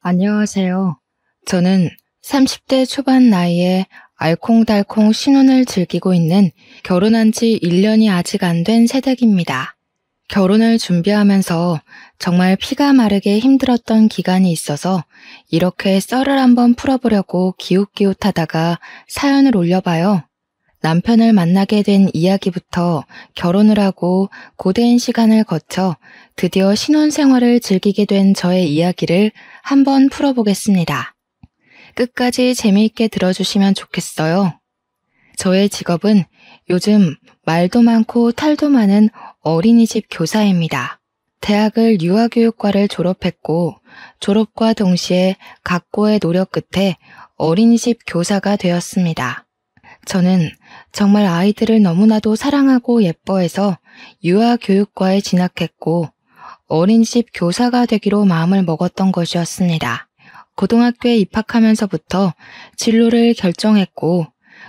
안녕하세요. 저는 30대 초반 나이에 알콩달콩 신혼을 즐기고 있는 결혼한 지 1년이 아직 안 된 새댁입니다. 결혼을 준비하면서 정말 피가 마르게 힘들었던 기간이 있어서 이렇게 썰을 한번 풀어보려고 기웃기웃하다가 사연을 올려봐요. 남편을 만나게 된 이야기부터 결혼을 하고 고된 시간을 거쳐 드디어 신혼생활을 즐기게 된 저의 이야기를 한번 풀어보겠습니다. 끝까지 재미있게 들어주시면 좋겠어요. 저의 직업은 요즘 말도 많고 탈도 많은 어린이집 교사입니다. 대학을 유아교육과를 졸업했고 졸업과 동시에 각고의 노력 끝에 어린이집 교사가 되었습니다. 저는 정말 아이들을 너무나도 사랑하고 예뻐해서 유아교육과에 진학했고 어린이집 교사가 되기로 마음을 먹었던 것이었습니다. 고등학교에 입학하면서부터 진로를 결정했고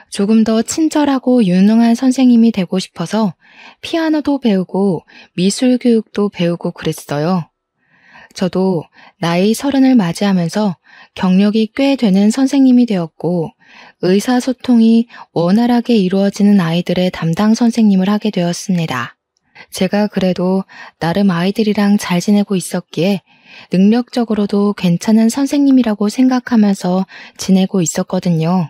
조금 더 친절하고 유능한 선생님이 되고 싶어서 피아노도 배우고 미술 교육도 배우고 그랬어요. 저도 나이 30을 맞이하면서 경력이 꽤 되는 선생님이 되었고 의사소통이 원활하게 이루어지는 아이들의 담당 선생님을 하게 되었습니다. 제가 그래도 나름 아이들이랑 잘 지내고 있었기에 능력적으로도 괜찮은 선생님이라고 생각하면서 지내고 있었거든요.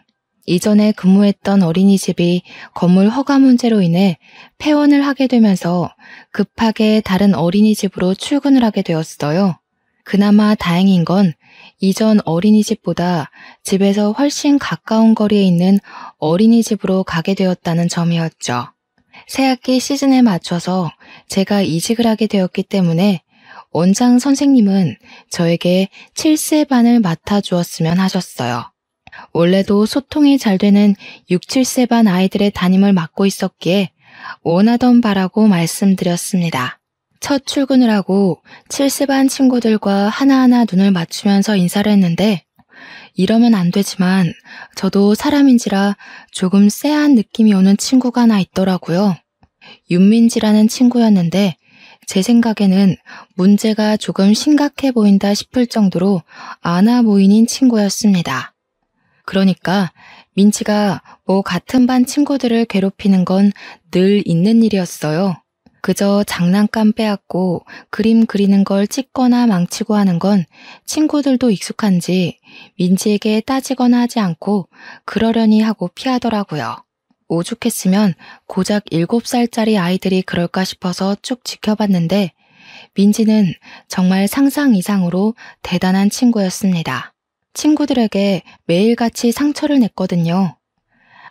이전에 근무했던 어린이집이 건물 허가 문제로 인해 폐원을 하게 되면서 급하게 다른 어린이집으로 출근을 하게 되었어요. 그나마 다행인 건 이전 어린이집보다 집에서 훨씬 가까운 거리에 있는 어린이집으로 가게 되었다는 점이었죠. 새학기 시즌에 맞춰서 제가 이직을 하게 되었기 때문에 원장 선생님은 저에게 7세 반을 맡아주었으면 하셨어요. 원래도 소통이 잘 되는 6, 7세 반 아이들의 담임을 맡고 있었기에 원하던 바라고 말씀드렸습니다. 첫 출근을 하고 7세 반 친구들과 하나하나 눈을 맞추면서 인사를 했는데 이러면 안 되지만 저도 사람인지라 조금 쎄한 느낌이 오는 친구가 하나 있더라고요. 윤민지라는 친구였는데 제 생각에는 문제가 조금 심각해 보인다 싶을 정도로 아나 모인인 친구였습니다. 그러니까 민지가 뭐 같은 반 친구들을 괴롭히는 건 늘 있는 일이었어요. 그저 장난감 빼앗고 그림 그리는 걸 찍거나 망치고 하는 건 친구들도 익숙한지 민지에게 따지거나 하지 않고 그러려니 하고 피하더라고요. 오죽했으면 고작 7살짜리 아이들이 그럴까 싶어서 쭉 지켜봤는데 민지는 정말 상상 이상으로 대단한 친구였습니다. 친구들에게 매일같이 상처를 냈거든요.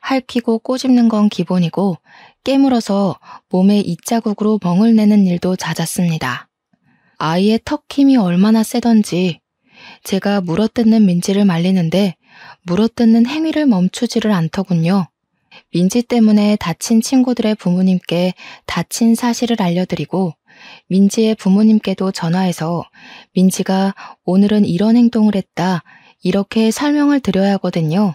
핥히고 꼬집는 건 기본이고 깨물어서 몸에 이자국으로 멍을 내는 일도 잦았습니다. 아이의 턱 힘이 얼마나 세던지 제가 물어뜯는 민지를 말리는데 물어뜯는 행위를 멈추지를 않더군요. 민지 때문에 다친 친구들의 부모님께 다친 사실을 알려드리고 민지의 부모님께도 전화해서 민지가 오늘은 이런 행동을 했다 이렇게 설명을 드려야 하거든요.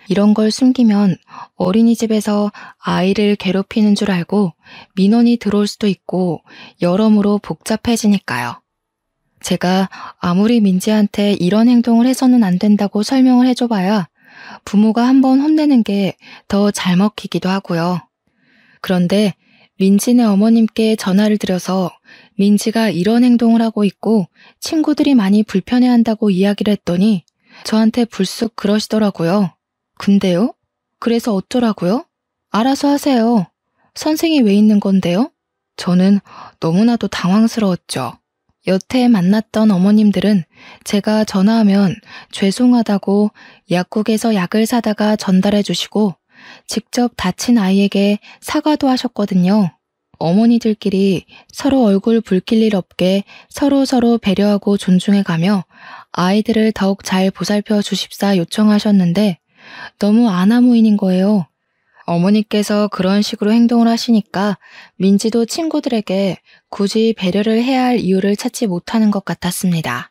이런 걸 숨기면 어린이집에서 아이를 괴롭히는 줄 알고 민원이 들어올 수도 있고 여러모로 복잡해지니까요. 제가 아무리 민지한테 이런 행동을 해서는 안 된다고 설명을 해줘봐야 부모가 한번 혼내는 게 더 잘 먹히기도 하고요. 그런데 민지네 어머님께 전화를 드려서 민지가 이런 행동을 하고 있고 친구들이 많이 불편해한다고 이야기를 했더니 저한테 불쑥 그러시더라고요. 근데요? 그래서 어쩌라고요? 알아서 하세요. 선생이 왜 있는 건데요? 저는 너무나도 당황스러웠죠. 여태 만났던 어머님들은 제가 전화하면 죄송하다고 약국에서 약을 사다가 전달해 주시고 직접 다친 아이에게 사과도 하셨거든요. 어머니들끼리 서로 얼굴 붉힐 일 없게 서로서로 배려하고 존중해가며 아이들을 더욱 잘 보살펴 주십사 요청하셨는데 너무 아나무인인 거예요. 어머니께서 그런 식으로 행동을 하시니까 민지도 친구들에게 굳이 배려를 해야 할 이유를 찾지 못하는 것 같았습니다.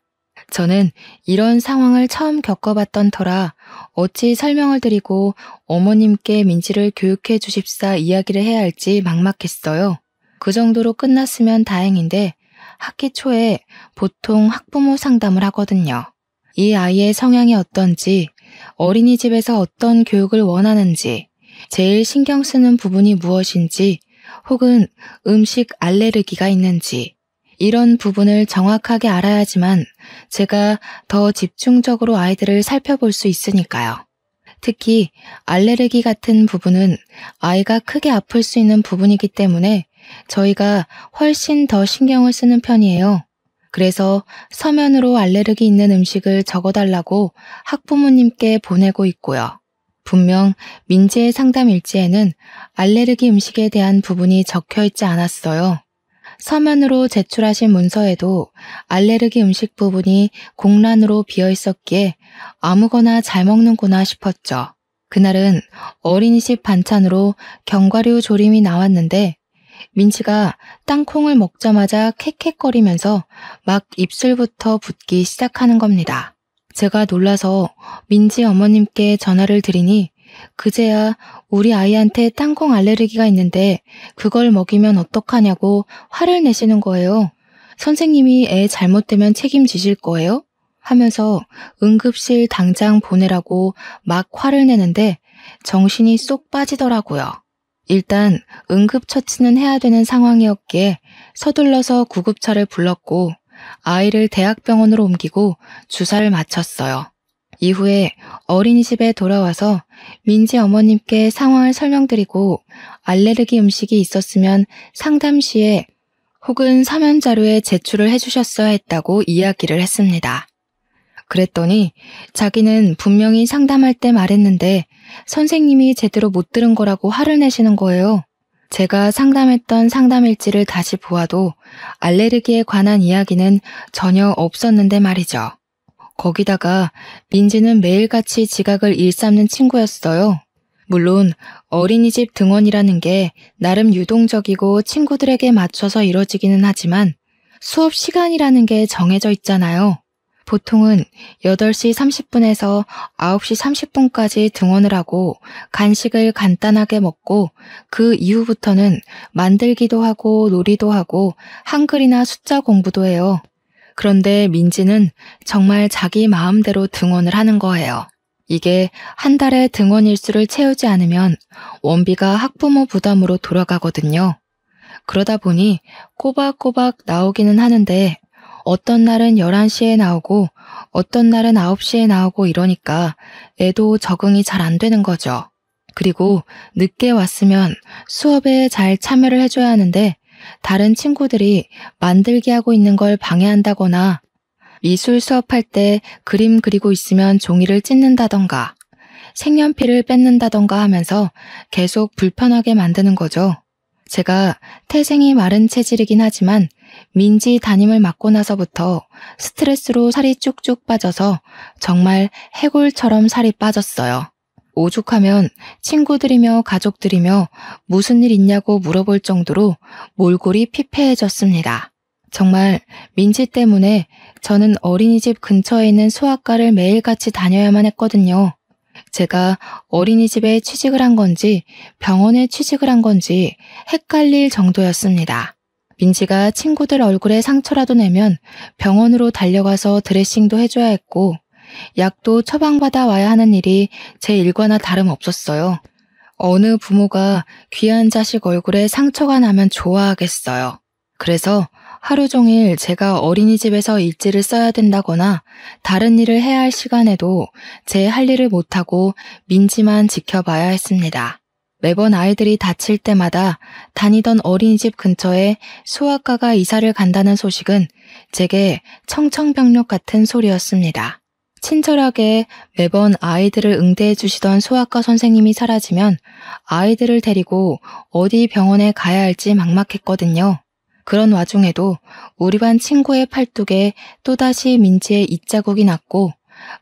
저는 이런 상황을 처음 겪어봤던 터라 어찌 설명을 드리고 어머님께 민지를 교육해 주십사 이야기를 해야 할지 막막했어요. 그 정도로 끝났으면 다행인데 학기 초에 보통 학부모 상담을 하거든요. 이 아이의 성향이 어떤지, 어린이집에서 어떤 교육을 원하는지, 제일 신경 쓰는 부분이 무엇인지, 혹은 음식 알레르기가 있는지, 이런 부분을 정확하게 알아야지만 제가 더 집중적으로 아이들을 살펴볼 수 있으니까요. 특히 알레르기 같은 부분은 아이가 크게 아플 수 있는 부분이기 때문에 저희가 훨씬 더 신경을 쓰는 편이에요. 그래서 서면으로 알레르기 있는 음식을 적어달라고 학부모님께 보내고 있고요. 분명 민지의 상담 일지에는 알레르기 음식에 대한 부분이 적혀 있지 않았어요. 서면으로 제출하신 문서에도 알레르기 음식 부분이 공란으로 비어 있었기에 아무거나 잘 먹는구나 싶었죠. 그날은 어린이집 반찬으로 견과류 조림이 나왔는데 민지가 땅콩을 먹자마자 캑캑거리면서 막 입술부터 붓기 시작하는 겁니다. 제가 놀라서 민지 어머님께 전화를 드리니 그제야 우리 아이한테 땅콩 알레르기가 있는데 그걸 먹이면 어떡하냐고 화를 내시는 거예요. 선생님이 애 잘못되면 책임지실 거예요? 하면서 응급실 당장 보내라고 막 화를 내는데 정신이 쏙 빠지더라고요. 일단 응급처치는 해야 되는 상황이었기에 서둘러서 구급차를 불렀고 아이를 대학병원으로 옮기고 주사를 맞췄어요. 이후에 어린이집에 돌아와서 민지 어머님께 상황을 설명드리고 알레르기 음식이 있었으면 상담 시에 혹은 서면 자료에 제출을 해주셨어야 했다고 이야기를 했습니다. 그랬더니 자기는 분명히 상담할 때 말했는데 선생님이 제대로 못 들은 거라고 화를 내시는 거예요. 제가 상담했던 상담 일지를 다시 보아도 알레르기에 관한 이야기는 전혀 없었는데 말이죠. 거기다가 민지는 매일같이 지각을 일삼는 친구였어요. 물론 어린이집 등원이라는 게 나름 유동적이고 친구들에게 맞춰서 이뤄지기는 하지만 수업 시간이라는 게 정해져 있잖아요. 보통은 8시 30분에서 9시 30분까지 등원을 하고 간식을 간단하게 먹고 그 이후부터는 만들기도 하고 놀이도 하고 한글이나 숫자 공부도 해요. 그런데 민지는 정말 자기 마음대로 등원을 하는 거예요. 이게 한 달에 등원 일수를 채우지 않으면 원비가 학부모 부담으로 돌아가거든요. 그러다 보니 꼬박꼬박 나오기는 하는데 어떤 날은 11시에 나오고 어떤 날은 9시에 나오고 이러니까 애도 적응이 잘 안 되는 거죠. 그리고 늦게 왔으면 수업에 잘 참여를 해줘야 하는데 다른 친구들이 만들기 하고 있는 걸 방해한다거나 미술 수업할 때 그림 그리고 있으면 종이를 찢는다던가 색연필을 뺏는다던가 하면서 계속 불편하게 만드는 거죠. 제가 태생이 마른 체질이긴 하지만 민지 담임을 맡고 나서부터 스트레스로 살이 쭉쭉 빠져서 정말 해골처럼 살이 빠졌어요. 오죽하면 친구들이며 가족들이며 무슨 일 있냐고 물어볼 정도로 몰골이 피폐해졌습니다. 정말 민지 때문에 저는 어린이집 근처에 있는 소아과를 매일같이 다녀야만 했거든요. 제가 어린이집에 취직을 한 건지 병원에 취직을 한 건지 헷갈릴 정도였습니다. 민지가 친구들 얼굴에 상처라도 내면 병원으로 달려가서 드레싱도 해줘야 했고 약도 처방받아 와야 하는 일이 제 일과나 다름없었어요. 어느 부모가 귀한 자식 얼굴에 상처가 나면 좋아하겠어요. 그래서 하루 종일 제가 어린이집에서 일지를 써야 된다거나 다른 일을 해야 할 시간에도 제 할 일을 못하고 민지만 지켜봐야 했습니다. 매번 아이들이 다칠 때마다 다니던 어린이집 근처에 소아과가 이사를 간다는 소식은 제게 청천벽력 같은 소리였습니다. 친절하게 매번 아이들을 응대해 주시던 소아과 선생님이 사라지면 아이들을 데리고 어디 병원에 가야 할지 막막했거든요. 그런 와중에도 우리 반 친구의 팔뚝에 또다시 민지의 입자국이 났고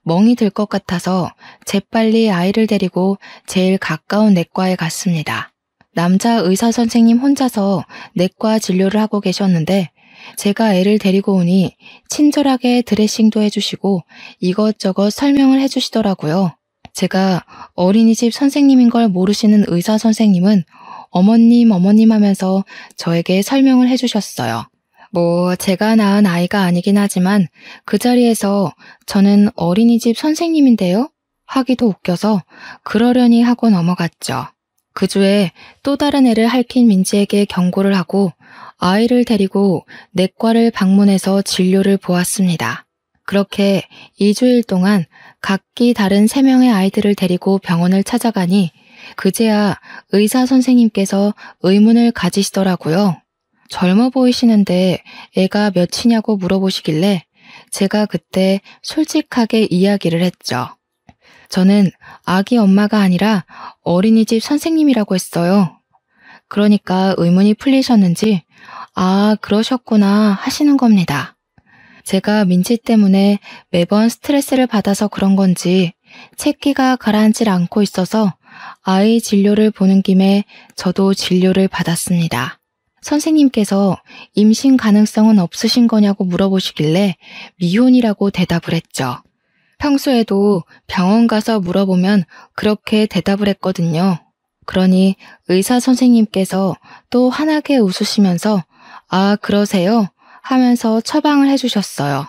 멍이 들 것 같아서 재빨리 아이를 데리고 제일 가까운 내과에 갔습니다. 남자 의사 선생님 혼자서 내과 진료를 하고 계셨는데 제가 애를 데리고 오니 친절하게 드레싱도 해주시고 이것저것 설명을 해주시더라고요. 제가 어린이집 선생님인 걸 모르시는 의사 선생님은 어머님 하면서 저에게 설명을 해주셨어요. 제가 낳은 아이가 아니긴 하지만 그 자리에서 저는 어린이집 선생님인데요? 하기도 웃겨서 그러려니 하고 넘어갔죠. 그 주에 또 다른 애를 핥힌 민지에게 경고를 하고 아이를 데리고 내과를 방문해서 진료를 보았습니다. 그렇게 2주일 동안 각기 다른 3명의 아이들을 데리고 병원을 찾아가니 그제야 의사 선생님께서 의문을 가지시더라고요. 젊어 보이시는데 애가 몇이냐고 물어보시길래 제가 그때 솔직하게 이야기를 했죠. 저는 아기 엄마가 아니라 어린이집 선생님이라고 했어요. 그러니까 의문이 풀리셨는지 아, 그러셨구나 하시는 겁니다. 제가 민지 때문에 매번 스트레스를 받아서 그런 건지 채기가 가라앉질 않고 있어서 아이 진료를 보는 김에 저도 진료를 받았습니다. 선생님께서 임신 가능성은 없으신 거냐고 물어보시길래 미혼이라고 대답을 했죠. 평소에도 병원 가서 물어보면 그렇게 대답을 했거든요. 그러니 의사 선생님께서 또 환하게 웃으시면서 아, 그러세요? 하면서 처방을 해주셨어요.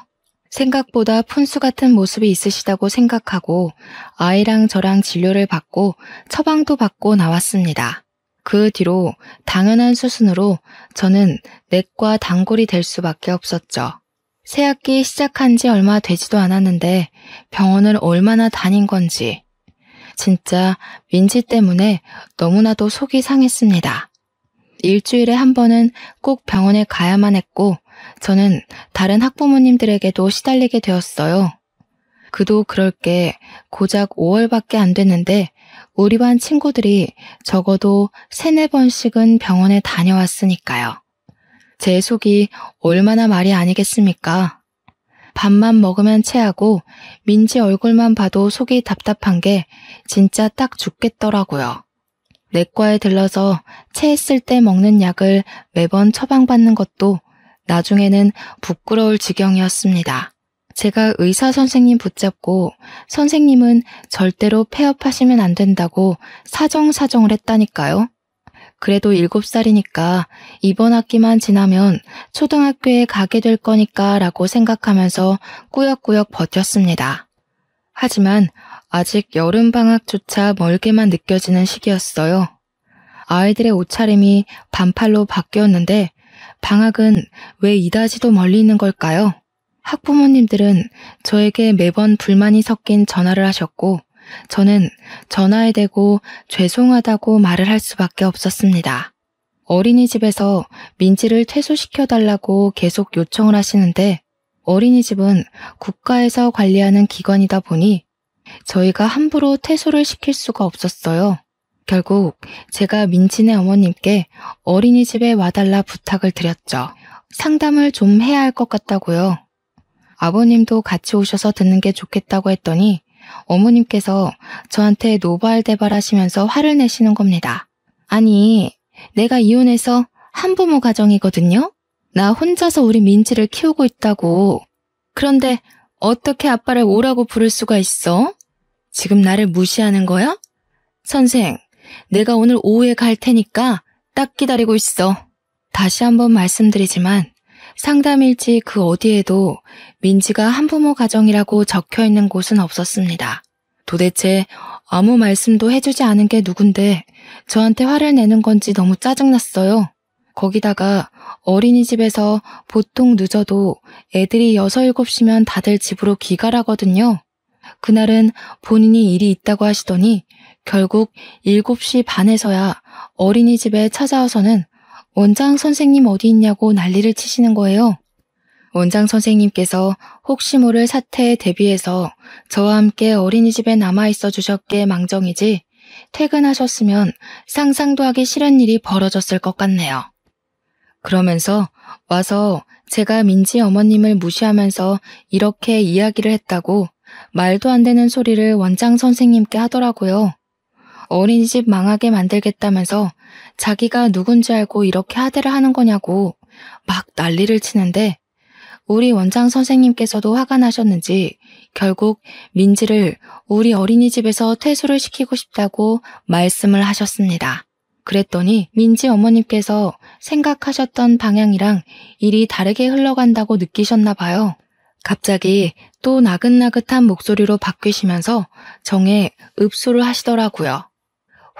생각보다 푼수 같은 모습이 있으시다고 생각하고 아이랑 저랑 진료를 받고 처방도 받고 나왔습니다. 그 뒤로 당연한 수순으로 저는 내과 단골이 될 수밖에 없었죠. 새학기 시작한 지 얼마 되지도 않았는데 병원을 얼마나 다닌 건지 진짜 민지 때문에 너무나도 속이 상했습니다. 일주일에 한 번은 꼭 병원에 가야만 했고 저는 다른 학부모님들에게도 시달리게 되었어요. 그도 그럴 게 고작 5월밖에 안 됐는데 우리 반 친구들이 적어도 3-4번씩은 병원에 다녀왔으니까요. 제 속이 얼마나 말이 아니겠습니까? 밥만 먹으면 체하고 민지 얼굴만 봐도 속이 답답한 게 진짜 딱 죽겠더라고요. 내과에 들러서 체했을 때 먹는 약을 매번 처방받는 것도 나중에는 부끄러울 지경이었습니다. 제가 의사 선생님 붙잡고 선생님은 절대로 폐업하시면 안 된다고 사정을 했다니까요. 그래도 7살이니까 이번 학기만 지나면 초등학교에 가게 될 거니까 라고 생각하면서 꾸역꾸역 버텼습니다. 하지만 아직 여름방학조차 멀게만 느껴지는 시기였어요. 아이들의 옷차림이 반팔로 바뀌었는데 방학은 왜 이다지도 멀리 있는 걸까요? 학부모님들은 저에게 매번 불만이 섞인 전화를 하셨고 저는 전화에 대고 죄송하다고 말을 할 수밖에 없었습니다. 어린이집에서 민지를 퇴소시켜달라고 계속 요청을 하시는데 어린이집은 국가에서 관리하는 기관이다 보니 저희가 함부로 퇴소를 시킬 수가 없었어요. 결국 제가 민지네 어머님께 어린이집에 와달라 부탁을 드렸죠. 상담을 좀 해야 할 것 같다고요. 아버님도 같이 오셔서 듣는 게 좋겠다고 했더니 어머님께서 저한테 노발대발 하시면서 화를 내시는 겁니다. 아니, 내가 이혼해서 한부모 가정이거든요? 나 혼자서 우리 민지를 키우고 있다고. 그런데 어떻게 아빠를 오라고 부를 수가 있어? 지금 나를 무시하는 거야? 선생, 내가 오늘 오후에 갈 테니까 딱 기다리고 있어. 다시 한번 말씀드리지만 상담일지 그 어디에도 민지가 한부모 가정이라고 적혀있는 곳은 없었습니다. 도대체 아무 말씀도 해주지 않은 게 누군데 저한테 화를 내는 건지 너무 짜증났어요. 거기다가 어린이집에서 보통 늦어도 애들이 6, 7시면 다들 집으로 귀가라거든요. 그날은 본인이 일이 있다고 하시더니 결국 7시 반에서야 어린이집에 찾아와서는 원장 선생님 어디 있냐고 난리를 치시는 거예요. 원장 선생님께서 혹시 모를 사태에 대비해서 저와 함께 어린이집에 남아있어 주셨기에 망정이지 퇴근하셨으면 상상도 하기 싫은 일이 벌어졌을 것 같네요. 그러면서 와서 제가 민지 어머님을 무시하면서 이렇게 이야기를 했다고 말도 안 되는 소리를 원장 선생님께 하더라고요. 어린이집 망하게 만들겠다면서 자기가 누군지 알고 이렇게 하대를 하는 거냐고 막 난리를 치는데 우리 원장 선생님께서도 화가 나셨는지 결국 민지를 우리 어린이집에서 퇴소를 시키고 싶다고 말씀을 하셨습니다. 그랬더니 민지 어머님께서 생각하셨던 방향이랑 일이 다르게 흘러간다고 느끼셨나 봐요. 갑자기 또 나긋나긋한 목소리로 바뀌시면서 정에 읍소를 하시더라고요.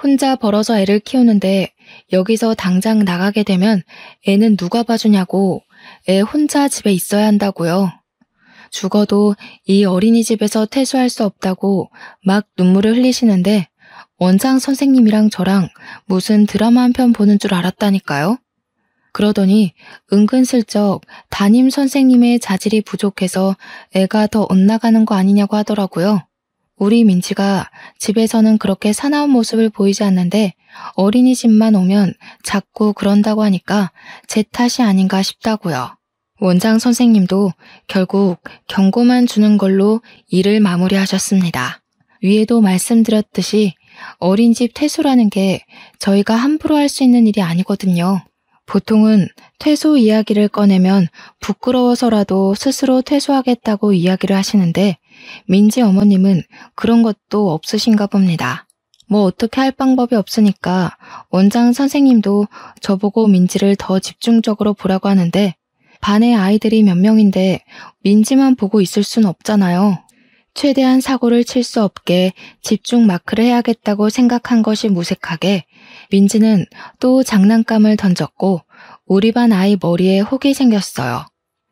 혼자 벌어서 애를 키우는데 여기서 당장 나가게 되면 애는 누가 봐주냐고, 애 혼자 집에 있어야 한다고요. 죽어도 이 어린이집에서 퇴소할 수 없다고 막 눈물을 흘리시는데 원장 선생님이랑 저랑 무슨 드라마 한 편 보는 줄 알았다니까요. 그러더니 은근슬쩍 담임 선생님의 자질이 부족해서 애가 더 엇나가는 거 아니냐고 하더라고요. 우리 민지가 집에서는 그렇게 사나운 모습을 보이지 않는데 어린이집만 오면 자꾸 그런다고 하니까 제 탓이 아닌가 싶다고요. 원장 선생님도 결국 경고만 주는 걸로 일을 마무리하셨습니다. 위에도 말씀드렸듯이 어린이집 퇴소라는 게 저희가 함부로 할 수 있는 일이 아니거든요. 보통은 퇴소 이야기를 꺼내면 부끄러워서라도 스스로 퇴소하겠다고 이야기를 하시는데 민지 어머님은 그런 것도 없으신가 봅니다. 뭐 어떻게 할 방법이 없으니까 원장 선생님도 저보고 민지를 더 집중적으로 보라고 하는데 반의 아이들이 몇 명인데 민지만 보고 있을 순 없잖아요. 최대한 사고를 칠 수 없게 집중 마크를 해야겠다고 생각한 것이 무색하게 민지는 또 장난감을 던졌고 우리 반 아이 머리에 혹이 생겼어요.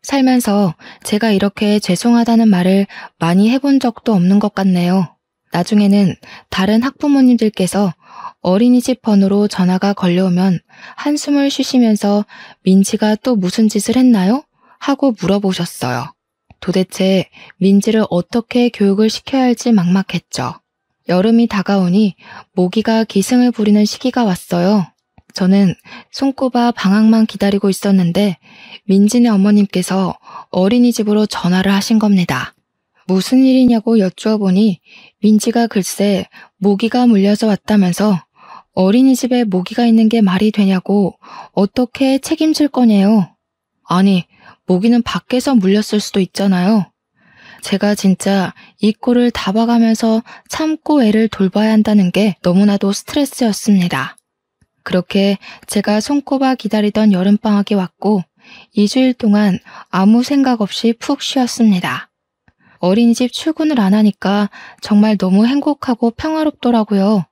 살면서 제가 이렇게 죄송하다는 말을 많이 해본 적도 없는 것 같네요. 나중에는 다른 학부모님들께서 어린이집 번호로 전화가 걸려오면 한숨을 쉬시면서 민지가 또 무슨 짓을 했나요? 하고 물어보셨어요. 도대체 민지를 어떻게 교육을 시켜야 할지 막막했죠. 여름이 다가오니 모기가 기승을 부리는 시기가 왔어요. 저는 손꼽아 방학만 기다리고 있었는데 민지네 어머님께서 어린이집으로 전화를 하신 겁니다. 무슨 일이냐고 여쭈어 보니 민지가 글쎄 모기가 물려서 왔다면서 어린이집에 모기가 있는 게 말이 되냐고 어떻게 책임질 거냐요. 아니, 모기는 밖에서 물렸을 수도 있잖아요. 제가 진짜 이 꼴을 다 봐가면서 참고 애를 돌봐야 한다는 게 너무나도 스트레스였습니다. 그렇게 제가 손꼽아 기다리던 여름방학이 왔고 2주일 동안 아무 생각 없이 푹 쉬었습니다. 어린이집 출근을 안 하니까 정말 너무 행복하고 평화롭더라고요.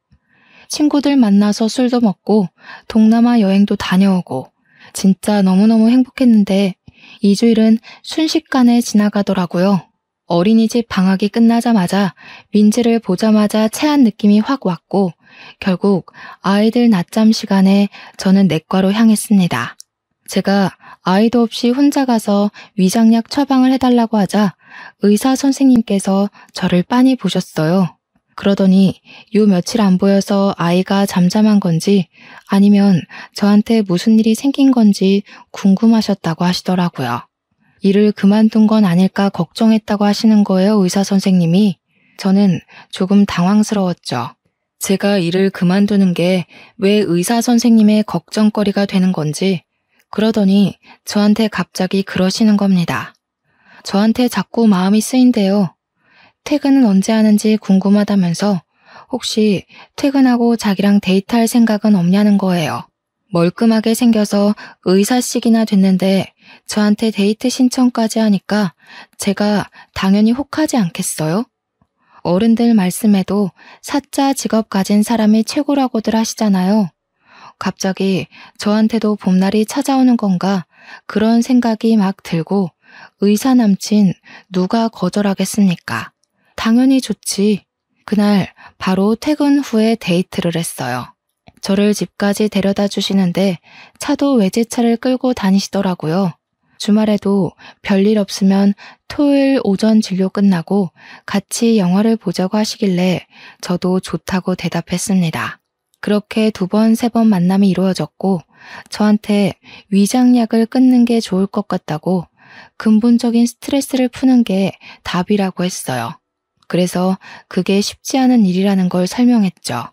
친구들 만나서 술도 먹고 동남아 여행도 다녀오고 진짜 너무너무 행복했는데 2주일은 순식간에 지나가더라고요. 어린이집 방학이 끝나자마자 민지를 보자마자 체한 느낌이 확 왔고 결국 아이들 낮잠 시간에 저는 내과로 향했습니다. 제가 아이도 없이 혼자 가서 위장약 처방을 해달라고 하자 의사 선생님께서 저를 빤히 보셨어요. 그러더니 요 며칠 안 보여서 아이가 잠잠한 건지 아니면 저한테 무슨 일이 생긴 건지 궁금하셨다고 하시더라고요. 일을 그만둔 건 아닐까 걱정했다고 하시는 거예요, 의사 선생님이. 저는 조금 당황스러웠죠. 제가 일을 그만두는 게 왜 의사 선생님의 걱정거리가 되는 건지. 그러더니 저한테 갑자기 그러시는 겁니다. 저한테 자꾸 마음이 쓰인대요. 퇴근은 언제 하는지 궁금하다면서 혹시 퇴근하고 자기랑 데이트할 생각은 없냐는 거예요. 멀끔하게 생겨서 의사씩이나 됐는데 저한테 데이트 신청까지 하니까 제가 당연히 혹하지 않겠어요? 어른들 말씀에도 사자 직업 가진 사람이 최고라고들 하시잖아요. 갑자기 저한테도 봄날이 찾아오는 건가 그런 생각이 막 들고 의사 남친 누가 거절하겠습니까? 당연히 좋지. 그날 바로 퇴근 후에 데이트를 했어요. 저를 집까지 데려다 주시는데 차도 외제차를 끌고 다니시더라고요. 주말에도 별일 없으면 토요일 오전 진료 끝나고 같이 영화를 보자고 하시길래 저도 좋다고 대답했습니다. 그렇게 2번, 3번 만남이 이루어졌고 저한테 위장약을 끊는 게 좋을 것 같다고 근본적인 스트레스를 푸는 게 답이라고 했어요. 그래서 그게 쉽지 않은 일이라는 걸 설명했죠.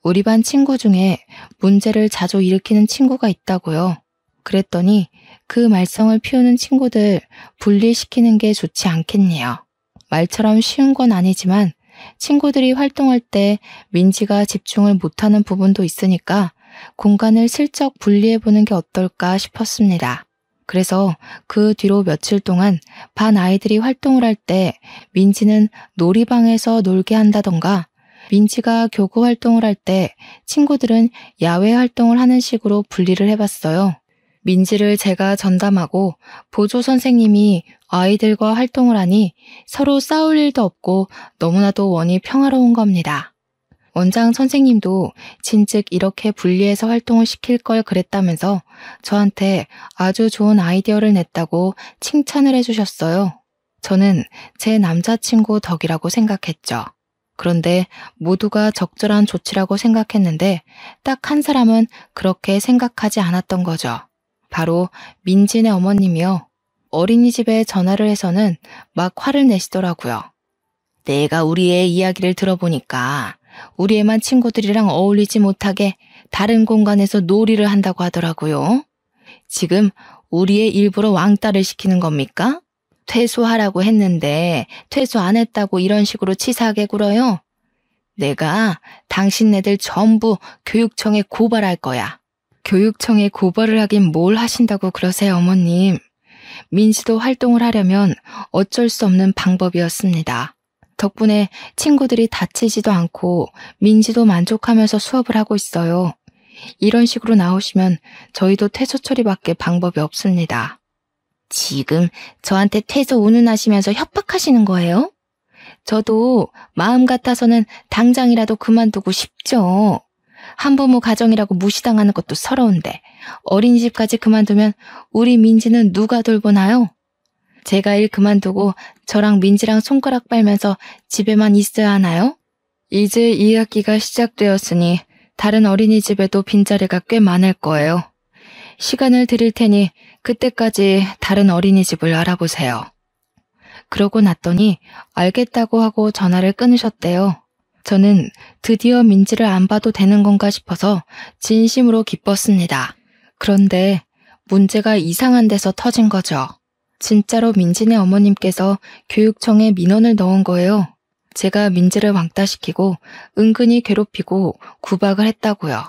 우리 반 친구 중에 문제를 자주 일으키는 친구가 있다고요. 그랬더니 그 말썽을 피우는 친구들 분리시키는 게 좋지 않겠네요. 말처럼 쉬운 건 아니지만 친구들이 활동할 때 민지가 집중을 못하는 부분도 있으니까 공간을 슬쩍 분리해보는 게 어떨까 싶었습니다. 그래서 그 뒤로 며칠 동안 반 아이들이 활동을 할 때 민지는 놀이방에서 놀게 한다던가, 민지가 교구 활동을 할 때 친구들은 야외 활동을 하는 식으로 분리를 해봤어요. 민지를 제가 전담하고 보조 선생님이 아이들과 활동을 하니 서로 싸울 일도 없고 너무나도 원이 평화로운 겁니다. 원장 선생님도 진즉 이렇게 분리해서 활동을 시킬 걸 그랬다면서 저한테 아주 좋은 아이디어를 냈다고 칭찬을 해주셨어요. 저는 제 남자친구 덕이라고 생각했죠. 그런데 모두가 적절한 조치라고 생각했는데 딱 한 사람은 그렇게 생각하지 않았던 거죠. 바로 민지네 어머님이요. 어린이집에 전화를 해서는 막 화를 내시더라고요. 내가 우리 애 이야기를 들어보니까 우리 애만 친구들이랑 어울리지 못하게 다른 공간에서 놀이를 한다고 하더라고요. 지금 우리 애 일부러 왕따를 시키는 겁니까? 퇴소하라고 했는데 퇴소 안 했다고 이런 식으로 치사하게 굴어요? 내가 당신네들 전부 교육청에 고발할 거야. 교육청에 고발을 하긴 뭘 하신다고 그러세요, 어머님. 민지도 활동을 하려면 어쩔 수 없는 방법이었습니다. 덕분에 친구들이 다치지도 않고 민지도 만족하면서 수업을 하고 있어요. 이런 식으로 나오시면 저희도 퇴소 처리밖에 방법이 없습니다. 지금 저한테 퇴소 운운하시면서 협박하시는 거예요? 저도 마음 같아서는 당장이라도 그만두고 싶죠. 한부모 가정이라고 무시당하는 것도 서러운데 어린이집까지 그만두면 우리 민지는 누가 돌보나요? 제가 일 그만두고 저랑 민지랑 손가락 빨면서 집에만 있어야 하나요? 이제 2학기가 시작되었으니 다른 어린이집에도 빈자리가 꽤 많을 거예요. 시간을 드릴 테니 그때까지 다른 어린이집을 알아보세요. 그러고 났더니 알겠다고 하고 전화를 끊으셨대요. 저는 드디어 민지를 안 봐도 되는 건가 싶어서 진심으로 기뻤습니다. 그런데 문제가 이상한 데서 터진 거죠. 진짜로 민지네 어머님께서 교육청에 민원을 넣은 거예요. 제가 민지를 왕따시키고 은근히 괴롭히고 구박을 했다고요.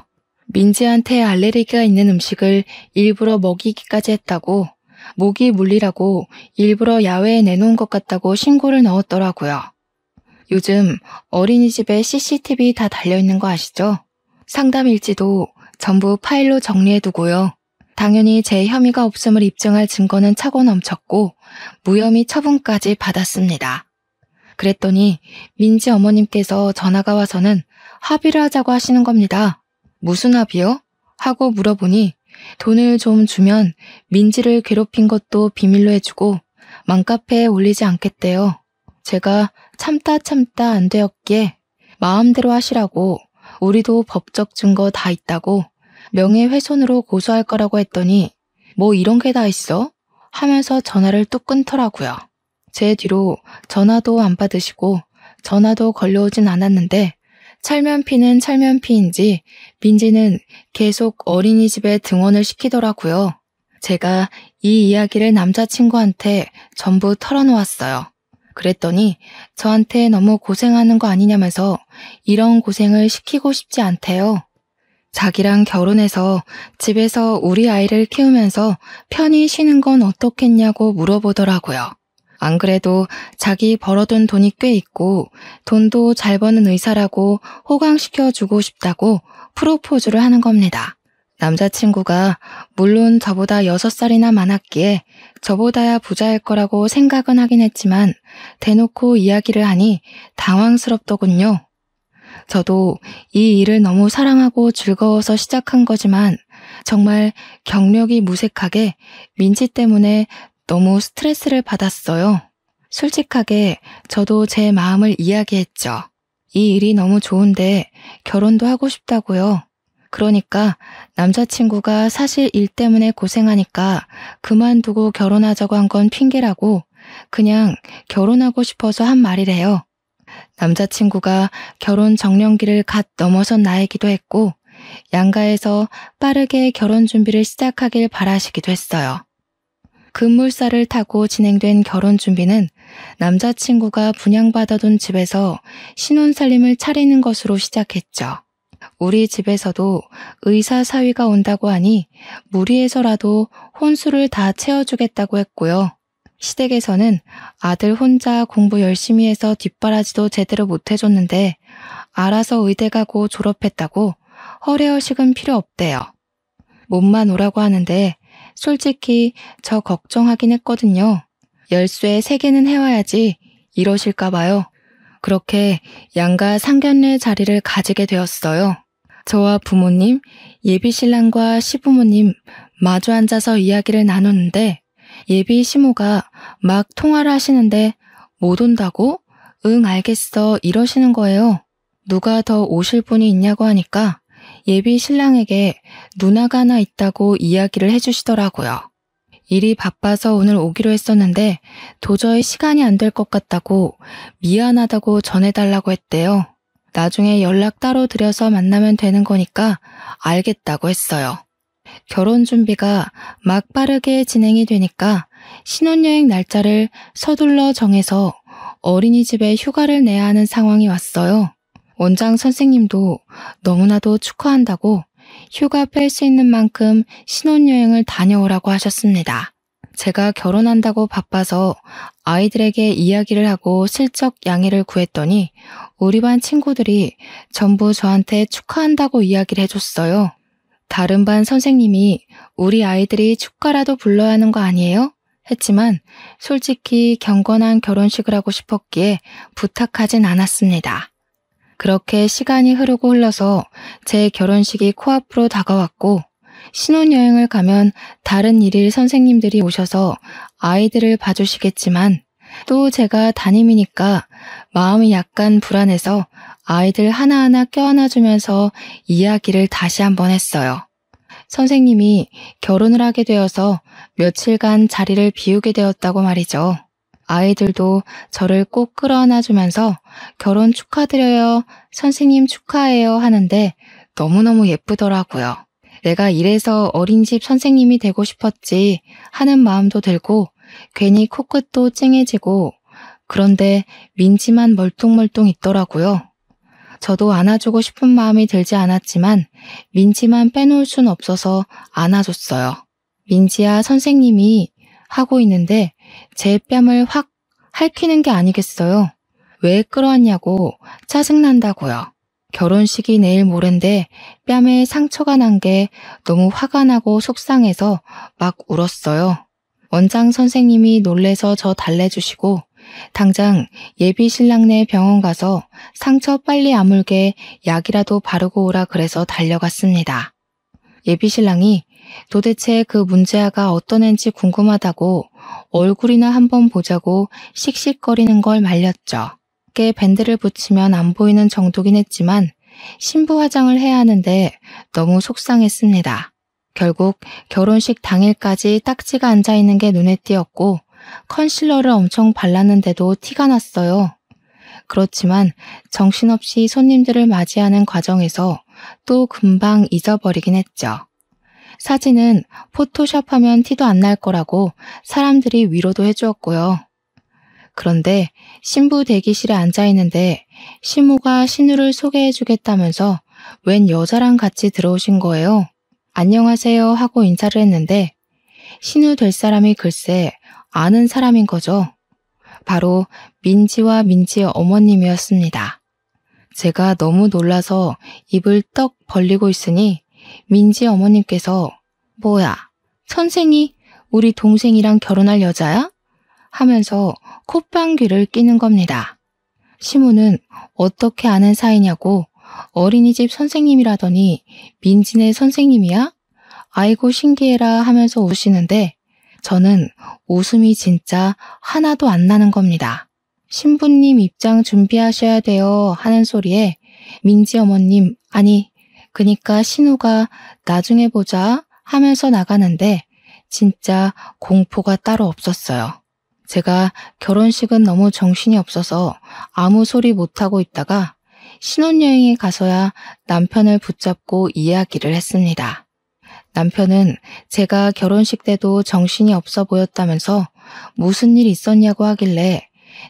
민지한테 알레르기가 있는 음식을 일부러 먹이기까지 했다고, 모기 물리라고 일부러 야외에 내놓은 것 같다고 신고를 넣었더라고요. 요즘 어린이집에 CCTV 다 달려있는 거 아시죠? 상담 일지도 전부 파일로 정리해두고요. 당연히 제 혐의가 없음을 입증할 증거는 차고 넘쳤고 무혐의 처분까지 받았습니다. 그랬더니 민지 어머님께서 전화가 와서는 합의를 하자고 하시는 겁니다. 무슨 합의요? 하고 물어보니 돈을 좀 주면 민지를 괴롭힌 것도 비밀로 해주고 맘카페에 올리지 않겠대요. 제가 참다 안 되었기에 마음대로 하시라고, 우리도 법적 증거 다 있다고 명예훼손으로 고소할 거라고 했더니 뭐 이런 게 다 있어? 하면서 전화를 뚝 끊더라고요. 제 뒤로 전화도 안 받으시고 전화도 걸려오진 않았는데 찰면피는 찰면피인지 민지는 계속 어린이집에 등원을 시키더라고요. 제가 이 이야기를 남자친구한테 전부 털어놓았어요. 그랬더니 저한테 너무 고생하는 거 아니냐면서 이런 고생을 시키고 싶지 않대요. 자기랑 결혼해서 집에서 우리 아이를 키우면서 편히 쉬는 건 어떻겠냐고 물어보더라고요. 안 그래도 자기 벌어둔 돈이 꽤 있고 돈도 잘 버는 의사라고 호강시켜주고 싶다고 프로포즈를 하는 겁니다. 남자친구가 물론 저보다 6살이나 많았기에 저보다야 부자일 거라고 생각은 하긴 했지만 대놓고 이야기를 하니 당황스럽더군요. 저도 이 일을 너무 사랑하고 즐거워서 시작한 거지만 정말 경력이 무색하게 민지 때문에 너무 스트레스를 받았어요. 솔직하게 저도 제 마음을 이야기했죠. 이 일이 너무 좋은데 결혼도 하고 싶다고요. 그러니까 남자친구가 사실 일 때문에 고생하니까 그만두고 결혼하자고 한 건 핑계라고 그냥 결혼하고 싶어서 한 말이래요. 남자친구가 결혼 정년기를 갓 넘어선 나이기도 했고 양가에서 빠르게 결혼 준비를 시작하길 바라시기도 했어요. 급물살을 타고 진행된 결혼 준비는 남자친구가 분양받아둔 집에서 신혼살림을 차리는 것으로 시작했죠. 우리 집에서도 의사 사위가 온다고 하니 무리해서라도 혼수를 다 채워주겠다고 했고요. 시댁에서는 아들 혼자 공부 열심히 해서 뒷바라지도 제대로 못 해줬는데 알아서 의대 가고 졸업했다고 허례허식은 필요 없대요. 몸만 오라고 하는데 솔직히 저 걱정하긴 했거든요. 열쇠 3개는 해와야지 이러실까 봐요. 그렇게 양가 상견례 자리를 가지게 되었어요. 저와 부모님, 예비신랑과 시부모님 마주 앉아서 이야기를 나누는데 예비 시모가 막 통화를 하시는데 못 온다고? 응 알겠어 이러시는 거예요. 누가 더 오실 분이 있냐고 하니까 예비 신랑에게 누나가 하나 있다고 이야기를 해주시더라고요. 일이 바빠서 오늘 오기로 했었는데 도저히 시간이 안 될 것 같다고 미안하다고 전해달라고 했대요. 나중에 연락 따로 드려서 만나면 되는 거니까 알겠다고 했어요. 결혼 준비가 막 빠르게 진행이 되니까 신혼여행 날짜를 서둘러 정해서 어린이집에 휴가를 내야 하는 상황이 왔어요. 원장 선생님도 너무나도 축하한다고 휴가 뺄 수 있는 만큼 신혼여행을 다녀오라고 하셨습니다. 제가 결혼한다고 바빠서 아이들에게 이야기를 하고 슬쩍 양해를 구했더니 우리 반 친구들이 전부 저한테 축하한다고 이야기를 해줬어요. 다른 반 선생님이 우리 아이들이 축가라도 불러야 하는 거 아니에요? 했지만 솔직히 경건한 결혼식을 하고 싶었기에 부탁하진 않았습니다. 그렇게 시간이 흐르고 흘러서 제 결혼식이 코앞으로 다가왔고 신혼여행을 가면 다른 일일 선생님들이 오셔서 아이들을 봐주시겠지만 또 제가 담임이니까 마음이 약간 불안해서 아이들 하나하나 껴안아주면서 이야기를 다시 한번 했어요. 선생님이 결혼을 하게 되어서 며칠간 자리를 비우게 되었다고 말이죠. 아이들도 저를 꼭 끌어안아주면서 결혼 축하드려요, 선생님 축하해요 하는데 너무너무 예쁘더라고요. 내가 이래서 어린이집 선생님이 되고 싶었지 하는 마음도 들고 괜히 코끝도 찡해지고 그런데 민지만 멀뚱멀뚱 있더라고요. 저도 안아주고 싶은 마음이 들지 않았지만 민지만 빼놓을 순 없어서 안아줬어요. 민지야 선생님이 하고 있는데 제 뺨을 확 핥히는 게 아니겠어요. 왜 끌어왔냐고 짜증난다고요. 결혼식이 내일 모레인데 뺨에 상처가 난 게 너무 화가 나고 속상해서 막 울었어요. 원장 선생님이 놀래서 저 달래주시고 당장 예비 신랑네 병원 가서 상처 빨리 아물게 약이라도 바르고 오라 그래서 달려갔습니다. 예비 신랑이 도대체 그 문제아가 어떤 앤지 궁금하다고 얼굴이나 한번 보자고 씩씩거리는 걸 말렸죠. 꽤 밴드를 붙이면 안 보이는 정도긴 했지만 신부 화장을 해야 하는데 너무 속상했습니다. 결국 결혼식 당일까지 딱지가 앉아있는 게 눈에 띄었고 컨실러를 엄청 발랐는데도 티가 났어요. 그렇지만 정신없이 손님들을 맞이하는 과정에서 또 금방 잊어버리긴 했죠. 사진은 포토샵하면 티도 안 날 거라고 사람들이 위로도 해주었고요. 그런데 신부 대기실에 앉아있는데 시모가 신우를 소개해주겠다면서 웬 여자랑 같이 들어오신 거예요. 안녕하세요 하고 인사를 했는데 신우 될 사람이 글쎄 아는 사람인 거죠. 바로 민지와 민지의 어머님이었습니다. 제가 너무 놀라서 입을 떡 벌리고 있으니 민지 어머님께서 뭐야, 선생이 우리 동생이랑 결혼할 여자야? 하면서 콧방귀를 뀌는 겁니다. 시모는 어떻게 아는 사이냐고 어린이집 선생님이라더니 민지네 선생님이야? 아이고 신기해라 하면서 우시는데 저는 웃음이 진짜 하나도 안 나는 겁니다. 신부님 입장 준비하셔야 돼요 하는 소리에 민지 어머님 아니 그니까 신우가 나중에 보자 하면서 나가는데 진짜 공포가 따로 없었어요. 제가 결혼식은 너무 정신이 없어서 아무 소리 못하고 있다가 신혼여행에 가서야 남편을 붙잡고 이야기를 했습니다. 남편은 제가 결혼식 때도 정신이 없어 보였다면서 무슨 일 있었냐고 하길래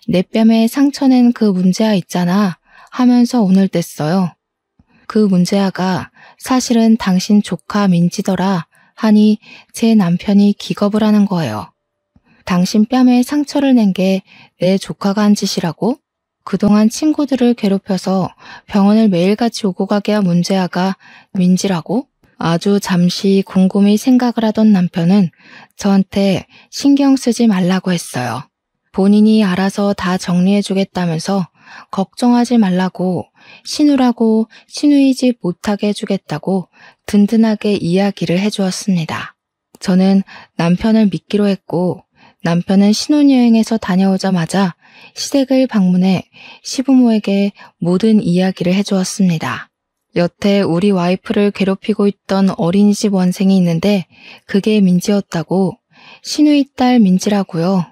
내 뺨에 상처낸 그 문제아 있잖아 하면서 운을 뗐어요. 그 문제아가 사실은 당신 조카 민지더라 하니 제 남편이 기겁을 하는 거예요. 당신 뺨에 상처를 낸 게 내 조카가 한 짓이라고? 그동안 친구들을 괴롭혀서 병원을 매일같이 오고 가게 한 문제아가 민지라고? 아주 잠시 곰곰이 생각을 하던 남편은 저한테 신경 쓰지 말라고 했어요. 본인이 알아서 다 정리해주겠다면서 걱정하지 말라고, 신우라고 신우이 집 못하게 해주겠다고 든든하게 이야기를 해주었습니다. 저는 남편을 믿기로 했고, 남편은 신혼여행에서 다녀오자마자 시댁을 방문해 시부모에게 모든 이야기를 해주었습니다. 여태 우리 와이프를 괴롭히고 있던 어린이집 원생이 있는데 그게 민지였다고, 신우이 딸 민지라고요.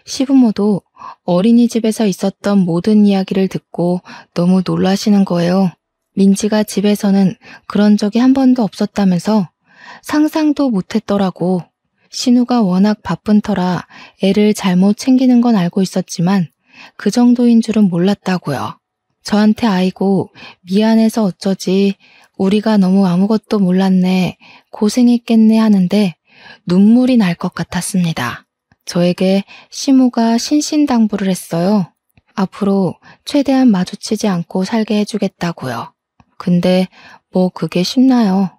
시부모도 어린이집에서 있었던 모든 이야기를 듣고 너무 놀라시는 거예요. 민지가 집에서는 그런 적이 한 번도 없었다면서 상상도 못했더라고. 신우가 워낙 바쁜 터라 애를 잘못 챙기는 건 알고 있었지만 그 정도인 줄은 몰랐다고요. 저한테 아이고 미안해서 어쩌지, 우리가 너무 아무것도 몰랐네, 고생했겠네 하는데 눈물이 날 것 같았습니다. 저에게 시모가 신신당부를 했어요. 앞으로 최대한 마주치지 않고 살게 해주겠다고요. 근데 뭐 그게 쉽나요?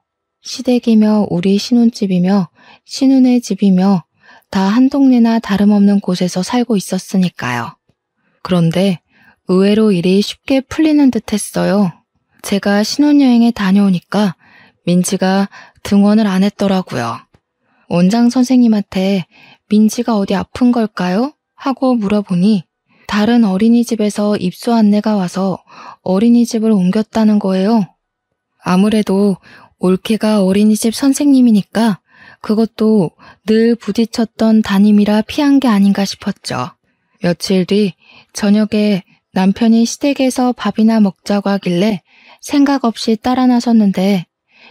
시댁이며 우리 신혼집이며 신혼의 집이며 다 한 동네나 다름없는 곳에서 살고 있었으니까요. 그런데 의외로 일이 쉽게 풀리는 듯 했어요. 제가 신혼여행에 다녀오니까 민지가 등원을 안 했더라고요. 원장 선생님한테 민지가 어디 아픈 걸까요? 하고 물어보니 다른 어린이집에서 입소 안내가 와서 어린이집을 옮겼다는 거예요. 아무래도 올케가 어린이집 선생님이니까 그것도 늘 부딪혔던 담임이라 피한 게 아닌가 싶었죠. 며칠 뒤 저녁에 남편이 시댁에서 밥이나 먹자고 하길래 생각 없이 따라 나섰는데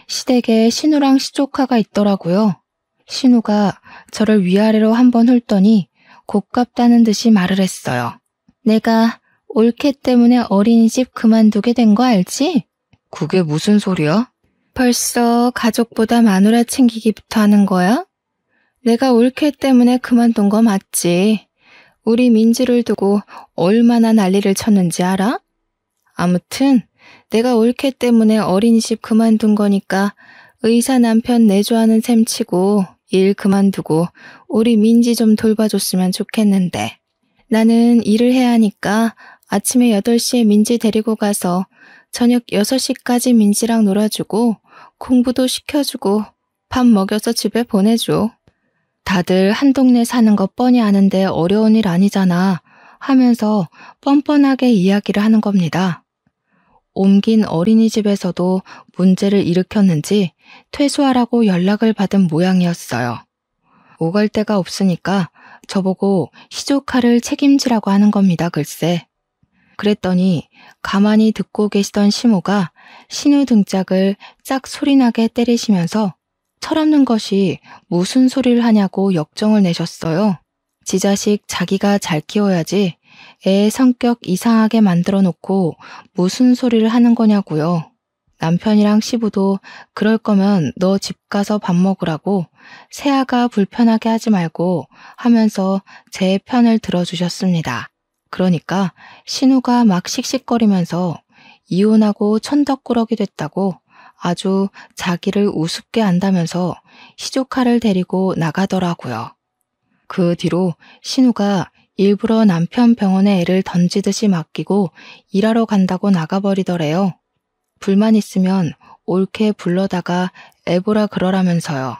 시댁에 신우랑 시조카가 있더라고요. 신우가 저를 위아래로 한번 훑더니 곱깝다는 듯이 말을 했어요. 내가 올케 때문에 어린이집 그만두게 된 거 알지? 그게 무슨 소리야? 벌써 가족보다 마누라 챙기기부터 하는 거야? 내가 올케 때문에 그만둔 거 맞지? 우리 민지를 두고 얼마나 난리를 쳤는지 알아? 아무튼 내가 올케 때문에 어린이집 그만둔 거니까 의사 남편 내조하는 셈 치고 일 그만두고 우리 민지 좀 돌봐줬으면 좋겠는데, 나는 일을 해야 하니까 아침에 8시에 민지 데리고 가서 저녁 6시까지 민지랑 놀아주고 공부도 시켜주고 밥 먹여서 집에 보내줘. 다들 한 동네 사는 거 뻔히 아는데 어려운 일 아니잖아 하면서 뻔뻔하게 이야기를 하는 겁니다. 옮긴 어린이집에서도 문제를 일으켰는지 퇴소하라고 연락을 받은 모양이었어요. 오갈 데가 없으니까 저보고 시조카를 책임지라고 하는 겁니다, 글쎄. 그랬더니 가만히 듣고 계시던 시모가 신우 등짝을 짝 소리나게 때리시면서 철없는 것이 무슨 소리를 하냐고 역정을 내셨어요. 지 자식 자기가 잘 키워야지 애 성격 이상하게 만들어 놓고 무슨 소리를 하는 거냐고요. 남편이랑 시부도 그럴 거면 너 집 가서 밥 먹으라고, 새아가 불편하게 하지 말고 하면서 제 편을 들어주셨습니다. 그러니까 신우가 막 씩씩거리면서 이혼하고 천덕꾸러기 됐다고 아주 자기를 우습게 안다면서 시조카를 데리고 나가더라고요. 그 뒤로 신우가 일부러 남편 병원에 애를 던지듯이 맡기고 일하러 간다고 나가버리더래요. 불만 있으면 옳게 불러다가 애보라 그러라면서요.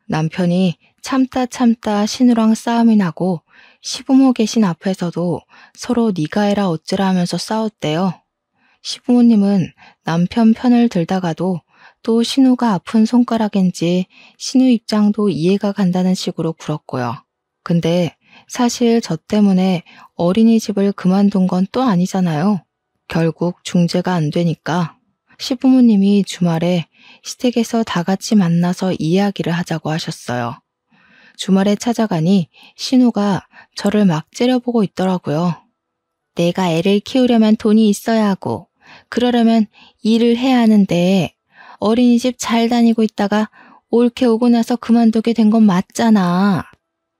남편이 참다 신우랑 싸움이 나고 시부모 계신 앞에서도 서로 네가 해라 어쩌라 하면서 싸웠대요. 시부모님은 남편 편을 들다가도 또 신우가 아픈 손가락인지 신우 입장도 이해가 간다는 식으로 굴었고요. 근데 사실 저 때문에 어린이집을 그만둔 건 또 아니잖아요. 결국 중재가 안 되니까 시부모님이 주말에 시댁에서 다 같이 만나서 이야기를 하자고 하셨어요. 주말에 찾아가니 신우가 저를 막 째려보고 있더라고요. 내가 애를 키우려면 돈이 있어야 하고 그러려면 일을 해야 하는데 어린이집 잘 다니고 있다가 올케 오고 나서 그만두게 된 건 맞잖아.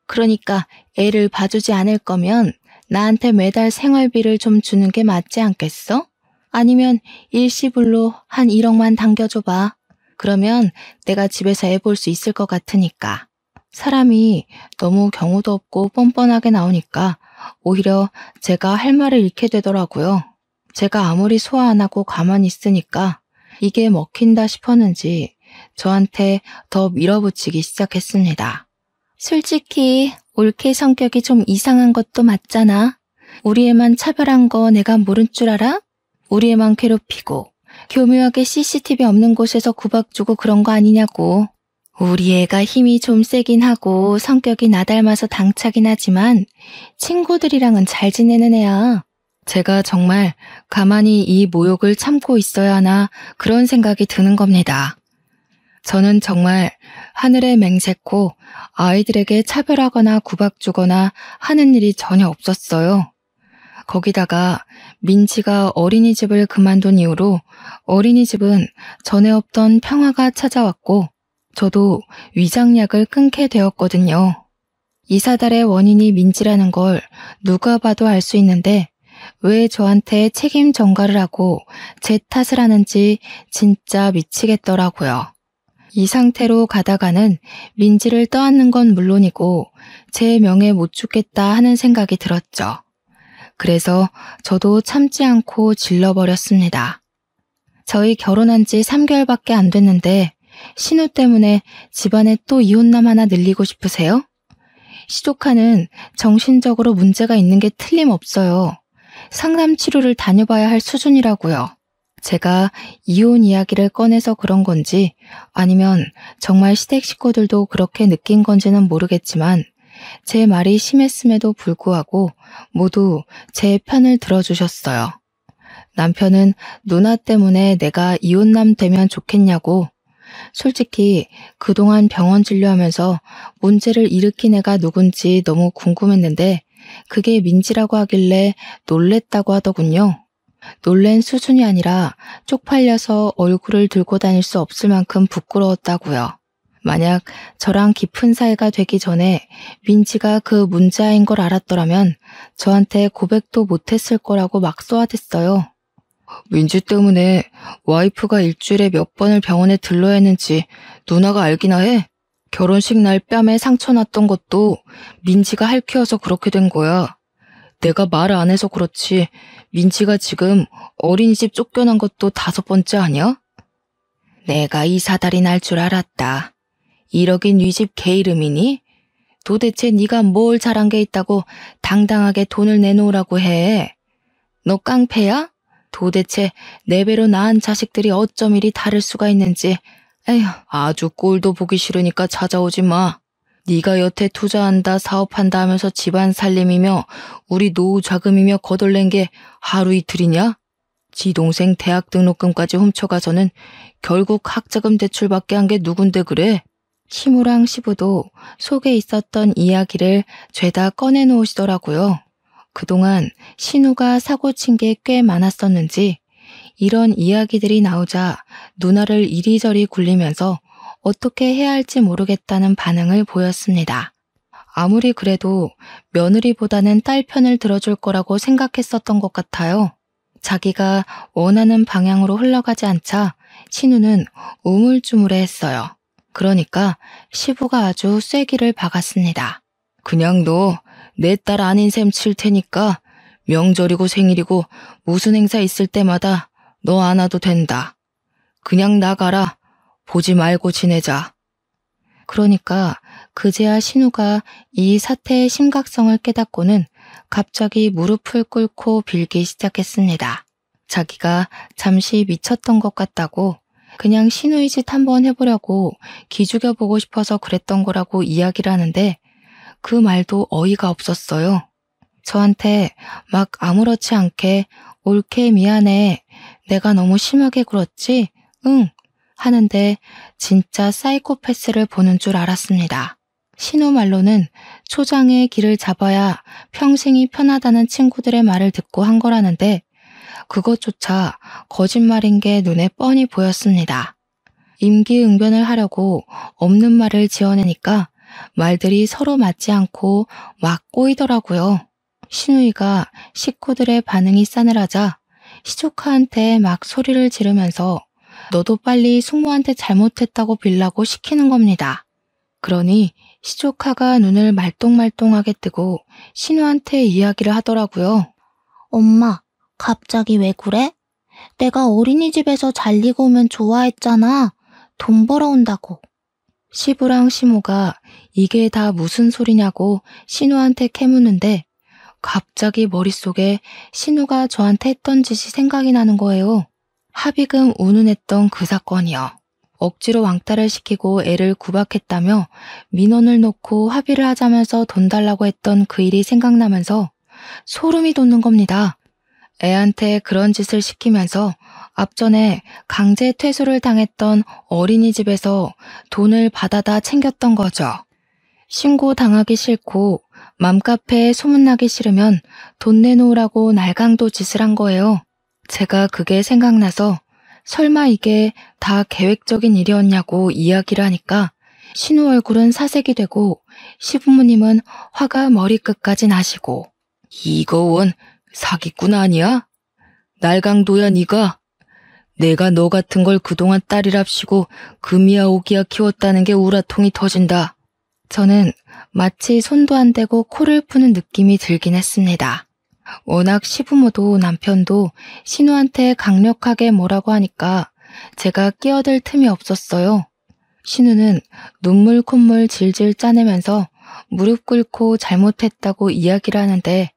그러니까 애를 봐주지 않을 거면 나한테 매달 생활비를 좀 주는 게 맞지 않겠어? 아니면 일시불로 한 1억만 당겨줘봐. 그러면 내가 집에서 애 볼 수 있을 것 같으니까. 사람이 너무 경우도 없고 뻔뻔하게 나오니까 오히려 제가 할 말을 잃게 되더라고요. 제가 아무리 소화 안 하고 가만히 있으니까 이게 먹힌다 싶었는지 저한테 더 밀어붙이기 시작했습니다. 솔직히 올케 성격이 좀 이상한 것도 맞잖아. 우리 애만 차별한 거 내가 모른 줄 알아? 우리 애만 괴롭히고 교묘하게 CCTV 없는 곳에서 구박 주고 그런 거 아니냐고. 우리 애가 힘이 좀 세긴 하고 성격이 나 닮아서 당차긴 하지만 친구들이랑은 잘 지내는 애야. 제가 정말 가만히 이 모욕을 참고 있어야 하나 그런 생각이 드는 겁니다. 저는 정말 하늘에 맹세코 아이들에게 차별하거나 구박 주거나 하는 일이 전혀 없었어요. 거기다가 민지가 어린이집을 그만둔 이후로 어린이집은 전에 없던 평화가 찾아왔고 저도 위장약을 끊게 되었거든요. 이 사달의 원인이 민지라는 걸 누가 봐도 알 수 있는데 왜 저한테 책임 전가를 하고 제 탓을 하는지 진짜 미치겠더라고요. 이 상태로 가다가는 민지를 떠안는 건 물론이고 제 명예 못 죽겠다 하는 생각이 들었죠. 그래서 저도 참지 않고 질러버렸습니다. 저희 결혼한 지 3개월밖에 안 됐는데 신우 때문에 집안에 또 이혼남 하나 늘리고 싶으세요? 시조카는 정신적으로 문제가 있는 게 틀림없어요. 상담 치료를 다녀봐야 할 수준이라고요. 제가 이혼 이야기를 꺼내서 그런 건지 아니면 정말 시댁 식구들도 그렇게 느낀 건지는 모르겠지만 제 말이 심했음에도 불구하고 모두 제 편을 들어주셨어요. 남편은 누나 때문에 내가 이혼남 되면 좋겠냐고. 솔직히 그동안 병원 진료하면서 문제를 일으킨 애가 누군지 너무 궁금했는데 그게 민지라고 하길래 놀랬다고 하더군요. 놀란 수준이 아니라 쪽팔려서 얼굴을 들고 다닐 수 없을 만큼 부끄러웠다고요. 만약 저랑 깊은 사이가 되기 전에 민지가 그 문제아인 걸 알았더라면 저한테 고백도 못했을 거라고 막 쏘아댔어요. 민지 때문에 와이프가 일주일에 몇 번을 병원에 들러야 했는지 누나가 알기나 해? 결혼식 날 뺨에 상처 났던 것도 민지가 할퀴어서 그렇게 된 거야. 내가 말을 안 해서 그렇지 민지가 지금 어린이집 쫓겨난 것도 5번째 아니야? 내가 이 사달이 날 줄 알았다. 1억인 네 집 개 이름이니? 도대체 네가 뭘 잘한 게 있다고 당당하게 돈을 내놓으라고 해? 너 깡패야? 도대체 내 배로 낳은 자식들이 어쩜 이리 다를 수가 있는지. 에휴, 아주 꼴도 보기 싫으니까 찾아오지 마. 네가 여태 투자한다 사업한다 하면서 집안 살림이며 우리 노후 자금이며 거덜낸 게 하루 이틀이냐? 지 동생 대학 등록금까지 훔쳐가서는 결국 학자금 대출받게 한 게 누군데 그래? 시무랑 시부도 속에 있었던 이야기를 죄다 꺼내놓으시더라고요. 그동안 신우가 사고친 게 꽤 많았었는지 이런 이야기들이 나오자 누나를 이리저리 굴리면서 어떻게 해야 할지 모르겠다는 반응을 보였습니다. 아무리 그래도 며느리보다는 딸 편을 들어줄 거라고 생각했었던 것 같아요. 자기가 원하는 방향으로 흘러가지 않자 신우는 우물쭈물해했어요. 그러니까 시부가 아주 쐐기를 박았습니다. 그냥 너 내 딸 아닌 셈 칠 테니까 명절이고 생일이고 무슨 행사 있을 때마다 너 안 와도 된다. 그냥 나가라. 보지 말고 지내자. 그러니까 그제야 신우가 이 사태의 심각성을 깨닫고는 갑자기 무릎을 꿇고 빌기 시작했습니다. 자기가 잠시 미쳤던 것 같다고 그냥 신우의 짓 한번 해보려고 기죽여보고 싶어서 그랬던 거라고 이야기를 하는데 그 말도 어이가 없었어요. 저한테 막 아무렇지 않게 옳게 미안해. 내가 너무 심하게 굴었지? 응. 하는데 진짜 사이코패스를 보는 줄 알았습니다. 신우 말로는 초장의 길을 잡아야 평생이 편하다는 친구들의 말을 듣고 한 거라는데 그것조차 거짓말인 게 눈에 뻔히 보였습니다. 임기응변을 하려고 없는 말을 지어내니까 말들이 서로 맞지 않고 막 꼬이더라고요. 신우이가 식구들의 반응이 싸늘하자 시조카한테 막 소리를 지르면서 너도 빨리 숙모한테 잘못했다고 빌라고 시키는 겁니다. 그러니 시조카가 눈을 말똥말똥하게 뜨고 신우한테 이야기를 하더라고요. 엄마, 갑자기 왜 그래? 내가 어린이집에서 잘 익으면 좋아했잖아. 돈 벌어온다고. 시부랑 시모가 이게 다 무슨 소리냐고 신우한테 캐묻는데 갑자기 머릿속에 신우가 저한테 했던 짓이 생각이 나는 거예요. 합의금 운운했던 그 사건이요. 억지로 왕따를 시키고 애를 구박했다며 민원을 놓고 합의를 하자면서 돈 달라고 했던 그 일이 생각나면서 소름이 돋는 겁니다. 애한테 그런 짓을 시키면서 앞전에 강제 퇴소를 당했던 어린이집에서 돈을 받아다 챙겼던 거죠. 신고당하기 싫고 맘카페에 소문나기 싫으면 돈 내놓으라고 날강도 짓을 한 거예요. 제가 그게 생각나서 설마 이게 다 계획적인 일이었냐고 이야기를 하니까 신우 얼굴은 사색이 되고 시부모님은 화가 머리끝까지 나시고 이거 원 사기꾼 아니야? 날강도야 니가? 내가 너 같은 걸 그동안 딸이랍시고 금이야 오기야 키웠다는 게 우라통이 터진다. 저는 마치 손도 안 대고 코를 푸는 느낌이 들긴 했습니다. 워낙 시부모도 남편도 신우한테 강력하게 뭐라고 하니까 제가 끼어들 틈이 없었어요. 신우는 눈물 콧물 질질 짜내면서 무릎 꿇고 잘못했다고 이야기를 하는데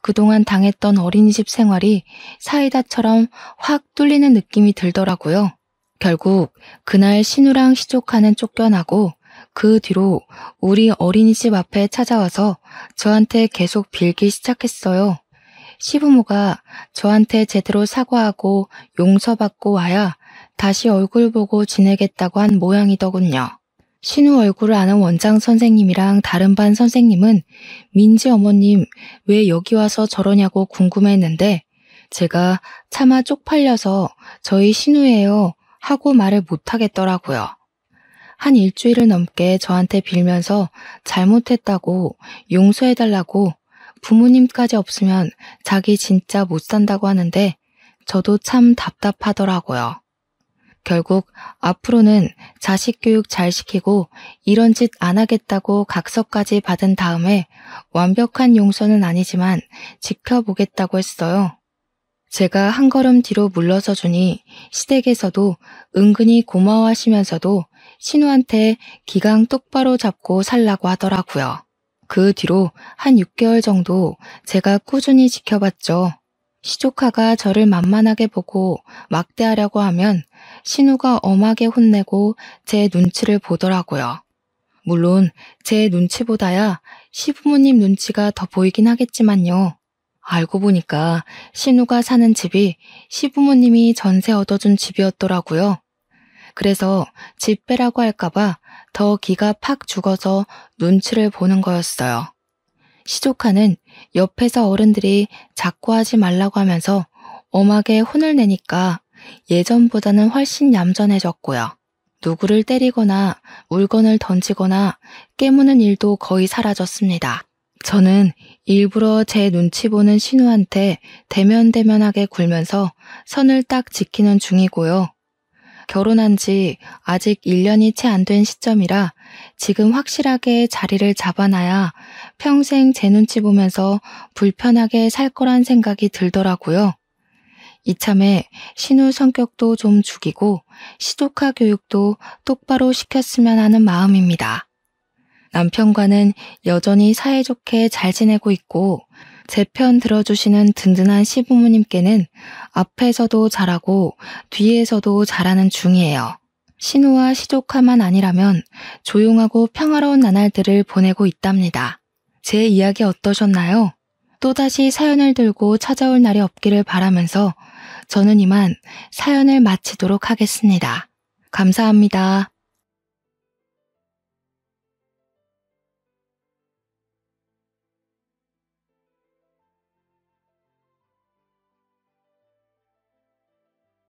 그동안 당했던 어린이집 생활이 사이다처럼 확 뚫리는 느낌이 들더라고요. 결국 그날 신우랑 시조카는 쫓겨나고 그 뒤로 우리 어린이집 앞에 찾아와서 저한테 계속 빌기 시작했어요. 시부모가 저한테 제대로 사과하고 용서받고 와야 다시 얼굴 보고 지내겠다고 한 모양이더군요. 신우 얼굴을 아는 원장 선생님이랑 다른 반 선생님은 민지 어머님 왜 여기 와서 저러냐고 궁금해했는데 제가 차마 쪽팔려서 저희 신우예요 하고 말을 못하겠더라고요. 한 일주일을 넘게 저한테 빌면서 잘못했다고 용서해달라고 부모님까지 없으면 자기 진짜 못 산다고 하는데 저도 참 답답하더라고요. 결국 앞으로는 자식 교육 잘 시키고 이런 짓 안 하겠다고 각서까지 받은 다음에 완벽한 용서는 아니지만 지켜보겠다고 했어요. 제가 한 걸음 뒤로 물러서 주니 시댁에서도 은근히 고마워하시면서도 신우한테 기강 똑바로 잡고 살라고 하더라고요. 그 뒤로 한 6개월 정도 제가 꾸준히 지켜봤죠. 시조카가 저를 만만하게 보고 막대하려고 하면 신우가 엄하게 혼내고 제 눈치를 보더라고요. 물론 제 눈치보다야 시부모님 눈치가 더 보이긴 하겠지만요. 알고 보니까 신우가 사는 집이 시부모님이 전세 얻어준 집이었더라고요. 그래서 집 빼라고 할까봐 더 기가 팍 죽어서 눈치를 보는 거였어요. 시조카는 옆에서 어른들이 자꾸 하지 말라고 하면서 엄하게 혼을 내니까 예전보다는 훨씬 얌전해졌고요. 누구를 때리거나 물건을 던지거나 깨무는 일도 거의 사라졌습니다. 저는 일부러 제 눈치 보는 신우한테 대면대면하게 굴면서 선을 딱 지키는 중이고요. 결혼한 지 아직 1년이 채 안 된 시점이라 지금 확실하게 자리를 잡아놔야 평생 제 눈치 보면서 불편하게 살 거란 생각이 들더라고요. 이참에 신우 성격도 좀 죽이고 시조카 교육도 똑바로 시켰으면 하는 마음입니다. 남편과는 여전히 사이좋게 잘 지내고 있고 제 편 들어주시는 든든한 시부모님께는 앞에서도 잘하고 뒤에서도 잘하는 중이에요. 신우와 시조카만 아니라면 조용하고 평화로운 나날들을 보내고 있답니다. 제 이야기 어떠셨나요? 또다시 사연을 들고 찾아올 날이 없기를 바라면서 저는 이만 사연을 마치도록 하겠습니다. 감사합니다.